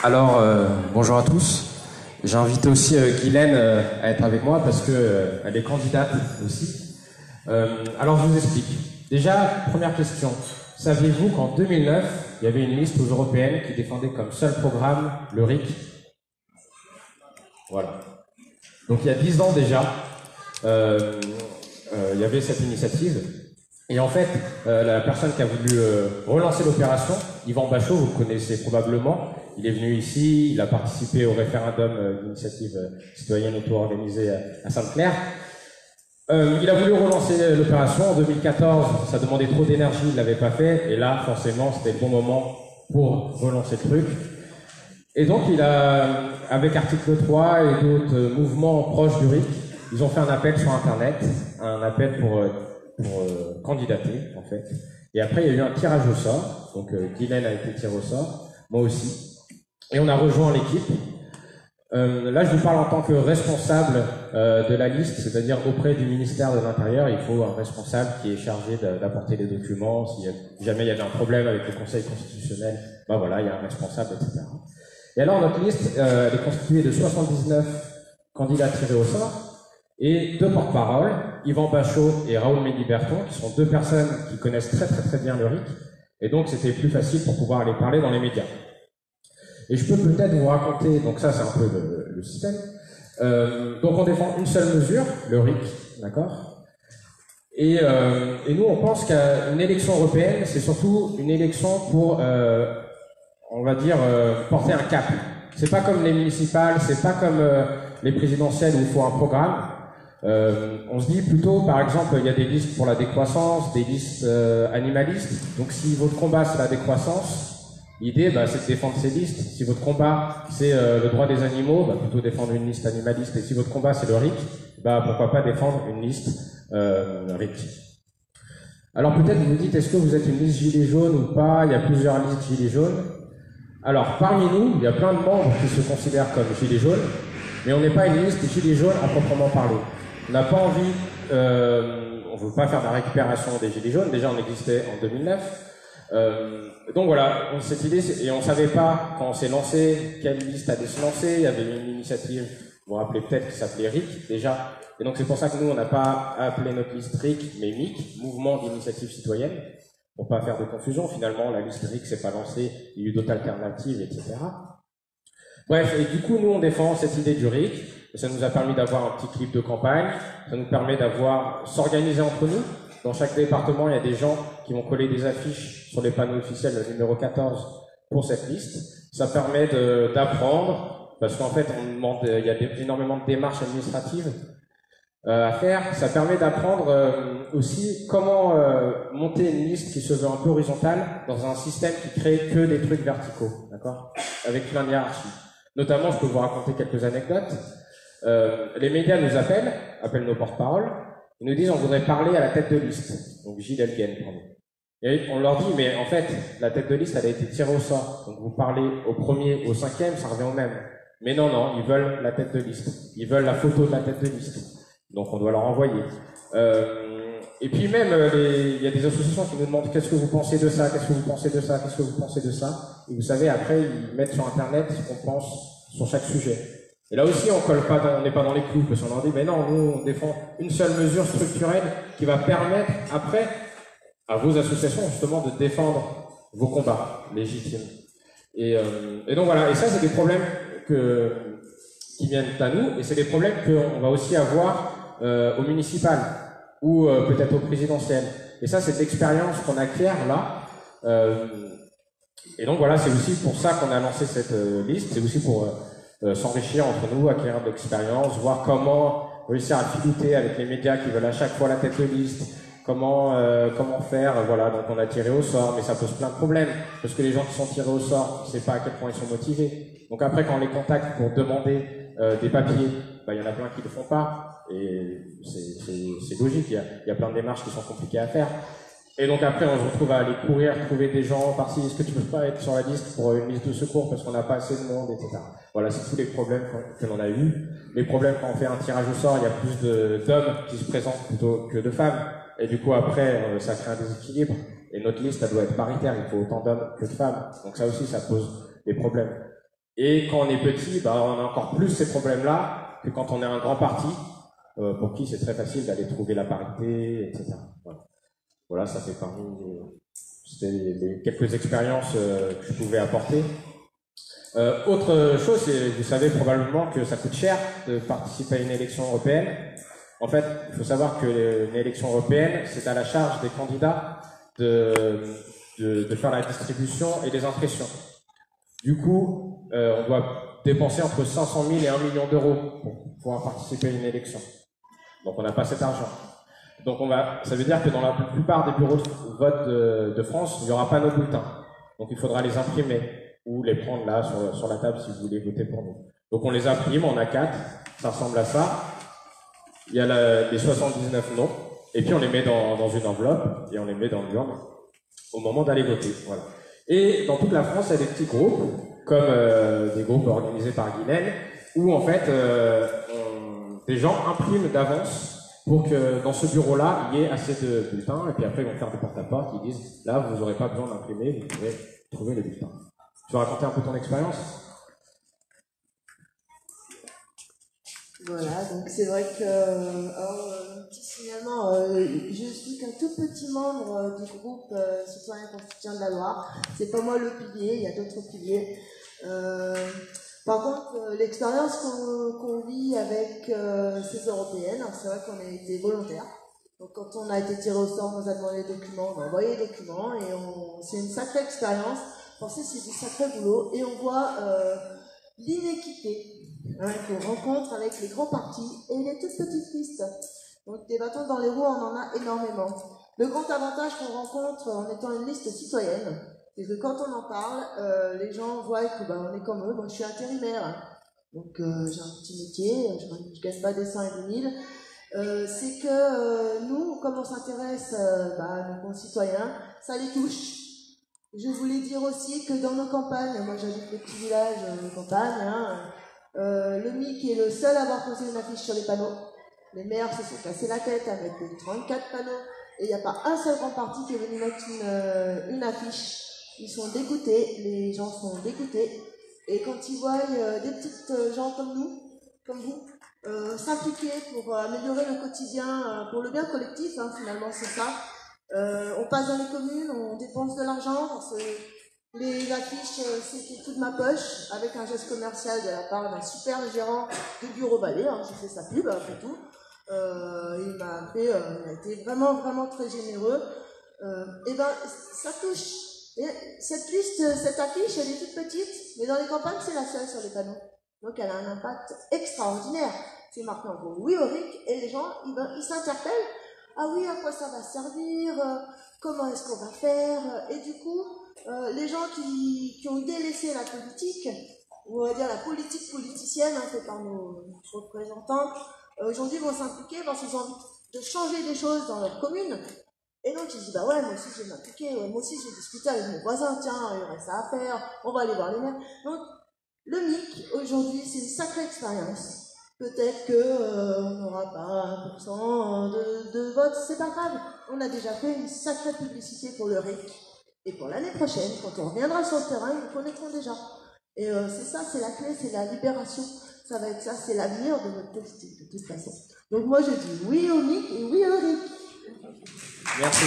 Alors, bonjour à tous. J'ai invité aussi Guylaine à être avec moi parce que elle est candidate aussi. Alors, je vous explique. Déjà, première question. Saviez-vous qu'en 2009, il y avait une liste aux européennes qui défendait comme seul programme le RIC? Voilà. Donc, il y a 10 ans déjà, il y avait cette initiative. Et en fait, la personne qui a voulu relancer l'opération, Yvan Bachot, vous le connaissez probablement, il est venu ici, il a participé au référendum d'initiative citoyenne auto-organisée à Sainte-Claire. Il a voulu relancer l'opération en 2014, ça demandait trop d'énergie, il ne l'avait pas fait, et là, forcément, c'était le bon moment pour relancer le truc. Et donc, il a, avec Article 3 et d'autres mouvements proches du RIC, ils ont fait un appel sur Internet, un appel pour candidater, en fait. Et après, il y a eu un tirage au sort. Donc, Guylaine a été tirée au sort, moi aussi. Et on a rejoint l'équipe. Là, je vous parle en tant que responsable de la liste, c'est-à-dire auprès du ministère de l'Intérieur. Il faut un responsable qui est chargé d'apporter les documents. Si jamais il y avait un problème avec le Conseil constitutionnel, ben voilà, il y a un responsable, etc. Et alors, notre liste, elle est constituée de 79 candidats tirés au sort et deux porte-paroles, Yvan Bachot et Raoul Médiberton, qui sont deux personnes qui connaissent très bien le RIC, et donc c'était plus facile pour pouvoir aller parler dans les médias. Et je peux peut-être vous raconter, donc ça c'est un peu le système, donc on défend une seule mesure, le RIC, d'accord, et nous on pense qu'une élection européenne, c'est surtout une élection pour, on va dire, porter un cap. C'est pas comme les municipales, c'est pas comme les présidentielles où il faut un programme. On se dit plutôt, par exemple, il y a des listes pour la décroissance, des listes animalistes. Donc si votre combat c'est la décroissance, l'idée c'est de défendre ces listes. Si votre combat c'est le droit des animaux, plutôt défendre une liste animaliste. Et si votre combat c'est le RIC, pourquoi pas défendre une liste RIC. Alors peut-être vous vous dites, est-ce que vous êtes une liste gilet jaune ou pas? Il y a plusieurs listes gilets jaunes. Alors parmi nous, il y a plein de membres qui se considèrent comme gilets jaunes, mais on n'est pas une liste gilets jaunes à proprement parler. On n'a pas envie, on ne veut pas faire de la récupération des gilets jaunes, déjà on existait en 2009. Donc voilà, cette idée, et on ne savait pas quand on s'est lancé, quelle liste allait se lancer, il y avait une initiative, vous vous rappelez peut-être, qui s'appelait RIC déjà, et donc c'est pour ça que nous on n'a pas appelé notre liste RIC, mais MIC, Mouvement d'initiative citoyenne, pour pas faire de confusion, finalement la liste RIC s'est pas lancée, il y a eu d'autres alternatives, etc. Bref, et du coup nous on défend cette idée du RIC, et ça nous a permis d'avoir un petit clip de campagne, ça nous permet s'organiser entre nous. Dans chaque département, il y a des gens qui vont coller des affiches sur les panneaux officiels, le numéro 14, pour cette liste. Ça permet d'apprendre, parce qu'en fait, il y a énormément de démarches administratives à faire. Ça permet d'apprendre aussi comment monter une liste qui se veut un peu horizontale dans un système qui crée que des trucs verticaux, d'accord, avec plein de hiérarchies. Notamment, je peux vous raconter quelques anecdotes. Les médias nous appellent nos porte-paroles, ils nous disent on voudrait parler à la tête de liste, donc Gilles Elgen, pardon. Et on leur dit mais en fait la tête de liste elle a été tirée au sort, donc vous parlez au premier, au cinquième, ça revient au même. Mais non, ils veulent la tête de liste, ils veulent la photo de la tête de liste, donc on doit leur envoyer. Et puis même il y a des associations qui nous demandent qu'est-ce que vous pensez de ça, qu'est-ce que vous pensez de ça, qu'est-ce que vous pensez de ça, et vous savez après ils mettent sur internet ce qu'on pense sur chaque sujet. Et là aussi, on n'est pas dans les clous, parce qu'on leur dit, mais non, nous, on défend une seule mesure structurelle qui va permettre, après, à vos associations, justement, de défendre vos combats légitimes. Et donc voilà, et ça, c'est des problèmes qui viennent à nous, et c'est des problèmes qu'on va aussi avoir au municipal, ou peut-être au présidentiel. Et ça, c'est l'expérience qu'on acquiert là. Et donc voilà, c'est aussi pour ça qu'on a lancé cette liste, c'est aussi pour s'enrichir entre nous, acquérir de l'expérience, voir comment réussir à filouter avec les médias qui veulent à chaque fois la tête de liste, comment faire, voilà, donc on a tiré au sort, mais ça pose plein de problèmes, parce que les gens qui sont tirés au sort, on ne sait pas à quel point ils sont motivés. Donc après, quand on les contacte pour demander des papiers, il y en a plein qui ne le font pas, et c'est logique, il y a plein de démarches qui sont compliquées à faire. Et donc après, on se retrouve à aller courir, trouver des gens par-ci, est-ce que tu peux pas être sur la liste pour une liste de secours parce qu'on n'a pas assez de monde, etc. Voilà, c'est tous les problèmes que l'on a eu. Les problèmes quand on fait un tirage au sort, il y a plus d'hommes qui se présentent plutôt que de femmes. Et du coup, après, ça crée un déséquilibre. Et notre liste, elle doit être paritaire, il faut autant d'hommes que de femmes. Donc ça aussi, ça pose des problèmes. Et quand on est petit, bah, on a encore plus ces problèmes-là que quand on est un grand parti, pour qui c'est très facile d'aller trouver la parité, etc. Voilà, ça fait parmi les quelques expériences que je pouvais apporter. Autre chose, c'est vous savez probablement que ça coûte cher de participer à une élection européenne. En fait, il faut savoir que une élection européenne, c'est à la charge des candidats de faire la distribution et les impressions. Du coup, on doit dépenser entre 500 000 et 1 million d'euros pour pouvoir participer à une élection. Donc on n'a pas cet argent. Donc ça veut dire que dans la plupart des bureaux de vote de France, il n'y aura pas nos bulletins. Donc il faudra les imprimer ou les prendre là sur la table si vous voulez voter pour nous. Donc on les imprime, on a 4, ça ressemble à ça. Il y a les 79 noms, et puis on les met dans une enveloppe et on les met dans l'urne au moment d'aller voter. Voilà. Et dans toute la France, il y a des petits groupes, comme des groupes organisés par Guylaine, où en fait des gens impriment d'avance pour que dans ce bureau-là, il y ait assez de bulletins, et puis après ils vont faire des porte-à-porte qui disent là, vous n'aurez pas besoin d'imprimer, vous pouvez trouver les bulletins. Tu veux raconter un peu ton expérience ? Voilà, donc c'est vrai que, petit signalement, je suis qu'un tout petit membre du groupe citoyen constituant de la Loire. C'est pas moi le pilier, il y a d'autres piliers. Par contre, l'expérience qu'on vit avec ces européennes, c'est vrai qu'on a été volontaires. Donc quand on a été tiré au sort, on nous a demandé les documents, on a envoyé les documents et c'est une sacrée expérience. Pensez, c'est du sacré boulot et on voit l'inéquité qu'on rencontre avec les grands partis et les toutes petites listes. Donc des bâtons dans les roues, on en a énormément. Le grand avantage qu'on rencontre en étant une liste citoyenne, c'est que quand on en parle, les gens voient que on est comme eux. Moi, je suis intérimaire, donc j'ai un petit métier, je gagne pas des 100 et des 1000. C'est que nous, comme on s'intéresse à nos concitoyens, ça les touche. Je voulais dire aussi que dans nos campagnes, moi j'habite les petits villages de campagne, le MIC est le seul à avoir posé une affiche sur les panneaux. Les maires se sont cassés la tête avec les 34 panneaux et il n'y a pas un seul grand parti qui est venu mettre une affiche. Ils sont dégoûtés, les gens sont dégoûtés. Et quand ils voient des petites gens comme nous, comme vous, s'impliquer pour améliorer le quotidien, pour le bien collectif, finalement c'est ça. On passe dans les communes, on dépense de l'argent, parce que les affiches, c'était tout de ma poche, avec un geste commercial de la part d'un super gérant de Bureau Ballet, j'ai fait sa pub, après tout. Il a été vraiment, vraiment très généreux. Et ça touche. Et cette liste, cette affiche, elle est toute petite, mais dans les campagnes, c'est la seule sur les panneaux. Donc elle a un impact extraordinaire. C'est marqué en gros oui au RIC, et les gens, ils s'interpellent. Ah oui, à quoi ça va servir, comment est-ce qu'on va faire, et du coup, les gens qui ont délaissé la politique, ou on va dire la politique politicienne, faite par nos représentants, aujourd'hui vont s'impliquer parce qu'ils ont envie de changer des choses dans leur commune. Et donc ils disent, ouais, moi aussi je vais m'impliquer, ouais, moi aussi je vais discuter avec mon voisin, tiens, il y aurait ça à faire, on va aller voir les maires. Donc, le MIC, aujourd'hui, c'est une sacrée expérience. Peut-être qu'on n'aura pas 1% de vote, c'est pas grave. On a déjà fait une sacrée publicité pour le RIC. Et pour l'année prochaine, quand on reviendra sur le terrain, ils nous connaîtront déjà. Et c'est ça, c'est la clé, c'est la libération. Ça va être ça, c'est l'avenir de notre politique, de toute façon. Donc moi, je dis oui au MIC et oui au RIC. Merci.